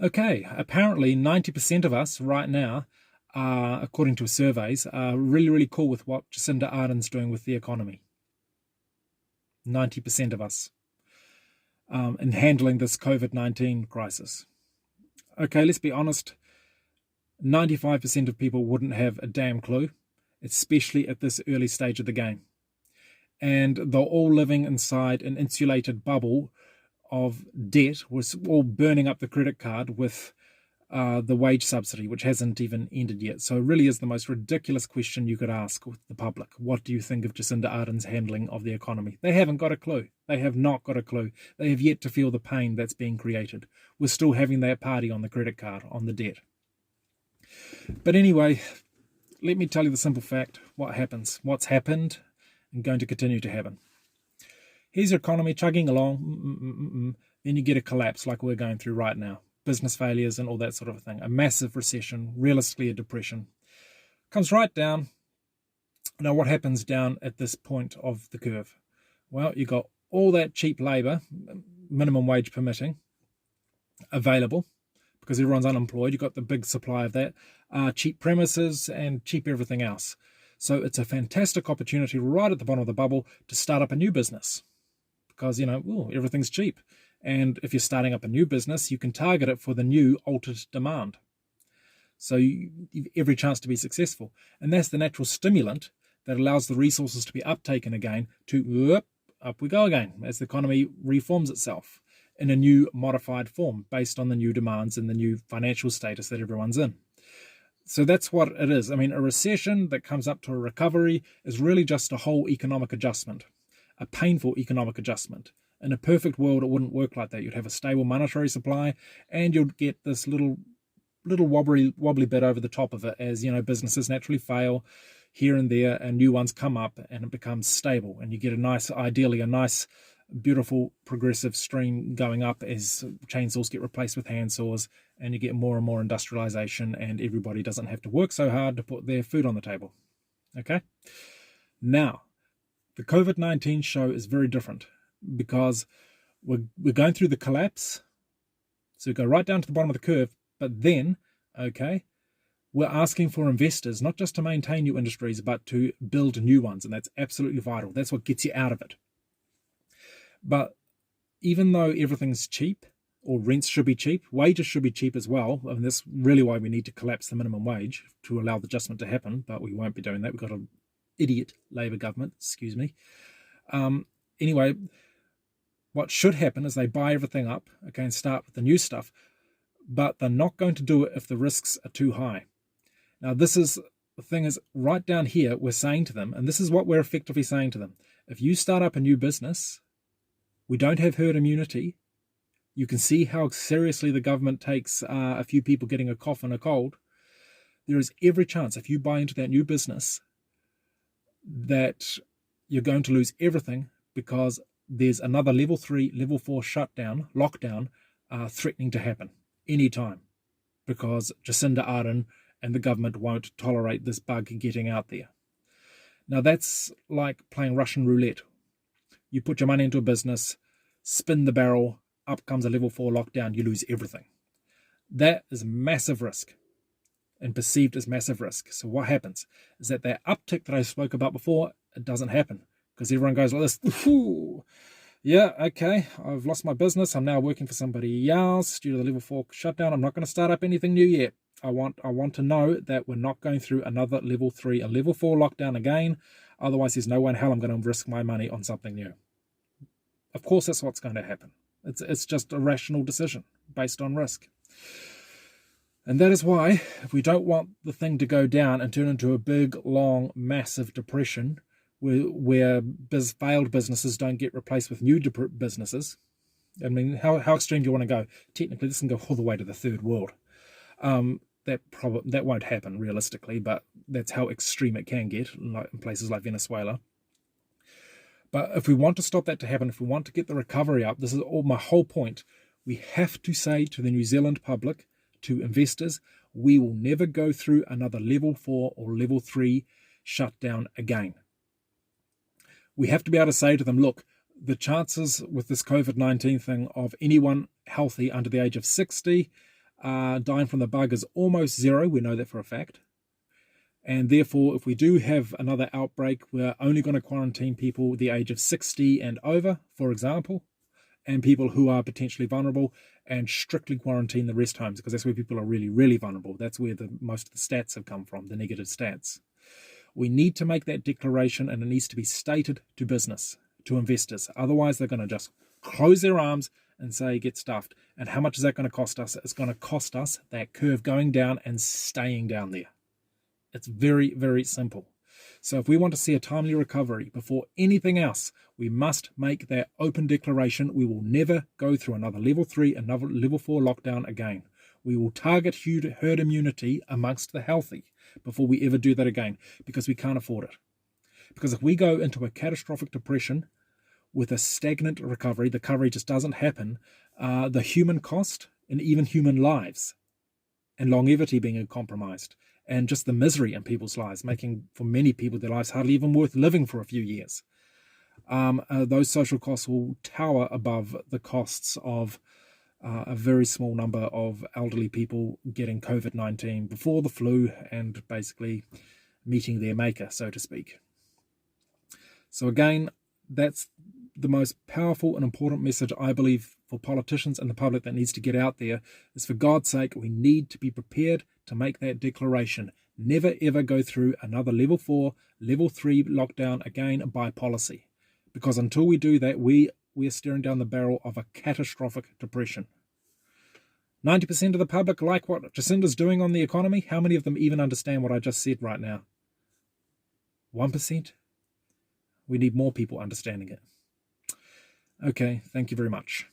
Okay, apparently 90% of us right now, according to surveys, are really, really cool with what Jacinda Ardern's doing with the economy. 90% of us in handling this COVID-19 crisis. Okay, let's be honest, 95% of people wouldn't have a damn clue, especially at this early stage of the game. And they're all living inside an insulated bubble of debt, was all burning up the credit card with the wage subsidy, which hasn't even ended yet. So it really is the most ridiculous question you could ask the public. What do you think of Jacinda Ardern's handling of the economy? They haven't got a clue. They have not got a clue. They have yet to feel the pain that's being created. We're still having that party on the credit card, on the debt. But anyway, let me tell you the simple fact, what happens, what's happened, and going to continue to happen. Here's your economy chugging along, then you get a collapse like we're going through right now. Business failures and all that sort of thing. A massive recession, realistically a depression. Comes right down. Now what happens down at this point of the curve? Well, you got all that cheap labour, minimum wage permitting, available, because everyone's unemployed. You've got the big supply of that, cheap premises and cheap everything else. So it's a fantastic opportunity right at the bottom of the bubble to start up a new business because, everything's cheap. And if you're starting up a new business, you can target it for the new altered demand. So you've every chance to be successful. And that's the natural stimulant that allows the resources to be uptaken again to up we go again as the economy reforms itself in a new modified form based on the new demands and the new financial status that everyone's in. So that's what it is. I mean, a recession that comes up to a recovery is really just a whole economic adjustment, a painful economic adjustment. In a perfect world, it wouldn't work like that. You'd have a stable monetary supply and you'd get this little wobbly bit over the top of it as, businesses naturally fail here and there and new ones come up and it becomes stable. And you get ideally a nice, beautiful progressive stream going up as chainsaws get replaced with hand saws and you get more and more industrialization and everybody doesn't have to work so hard to put their food on the table. Okay? Now, the COVID-19 show is very different because we're going through the collapse. So we go right down to the bottom of the curve, but then, we're asking for investors, not just to maintain new industries, but to build new ones. And that's absolutely vital. That's what gets you out of it. But even though everything's cheap, or rents should be cheap, wages should be cheap as well. I mean, that's really why we need to collapse the minimum wage to allow the adjustment to happen, but we won't be doing that. We've got an idiot Labour government, excuse me. Anyway, what should happen is they buy everything up, and start with the new stuff, but they're not going to do it if the risks are too high. Now, the thing is, right down here, we're saying to them, and this is what we're effectively saying to them, if you start up a new business, we don't have herd immunity. You can see how seriously the government takes a few people getting a cough and a cold. There is every chance, if you buy into that new business, that you're going to lose everything because there's another level 3, level 4 lockdown threatening to happen anytime because Jacinda Ardern and the government won't tolerate this bug getting out there. Now that's like playing Russian roulette. You put your money into a business, spin the barrel, up comes a level 4 lockdown, you lose everything. That is massive risk and perceived as massive risk. So what happens is that uptick that I spoke about before, it doesn't happen because everyone goes like this, yeah, okay, I've lost my business. I'm now working for somebody else due to the level 4 shutdown. I'm not going to start up anything new yet. I want to know that we're not going through another level 3, a level 4 lockdown again. Otherwise, there's no way in hell I'm going to risk my money on something new. Of course, that's what's going to happen. It's just a rational decision based on risk. And that is why, if we don't want the thing to go down and turn into a big, long, massive depression where failed businesses don't get replaced with new businesses, I mean, how extreme do you want to go? Technically, this can go all the way to the third world. That won't happen realistically, but that's how extreme it can get in places like Venezuela. But if we want to stop that to happen, if we want to get the recovery up, this is my whole point. We have to say to the New Zealand public, to investors, we will never go through another level 4 or level 3 shutdown again. We have to be able to say to them, look, the chances with this COVID-19 thing of anyone healthy under the age of 60 dying from the bug is almost zero. We know that for a fact. And therefore, if we do have another outbreak, we're only going to quarantine people the age of 60 and over, for example, and people who are potentially vulnerable, and strictly quarantine the rest homes, because that's where people are really, really vulnerable. That's where most of the stats have come from, the negative stats. We need to make that declaration, and it needs to be stated to business, to investors. Otherwise, they're going to just close their arms and say, get stuffed. And how much is that going to cost us? It's going to cost us that curve going down and staying down there. It's very, very simple. So if we want to see a timely recovery before anything else, we must make that open declaration. We will never go through another level 3, another level 4 lockdown again. We will target herd immunity amongst the healthy before we ever do that again, because we can't afford it. Because if we go into a catastrophic depression with a stagnant recovery, the recovery just doesn't happen, the human cost and even human lives and longevity being compromised, and just the misery in people's lives, making for many people their lives hardly even worth living for a few years. Those social costs will tower above the costs of a very small number of elderly people getting COVID-19 before the flu and basically meeting their maker, so to speak. So again, that's the most powerful and important message, I believe, for politicians and the public that needs to get out there, is for God's sake, we need to be prepared to make that declaration. Never ever go through another level 4, level 3 lockdown again by policy. Because until we do that, we are staring down the barrel of a catastrophic depression. 90% of the public like what Jacinda's doing on the economy. How many of them even understand what I just said right now? 1%? We need more people understanding it. Okay, thank you very much.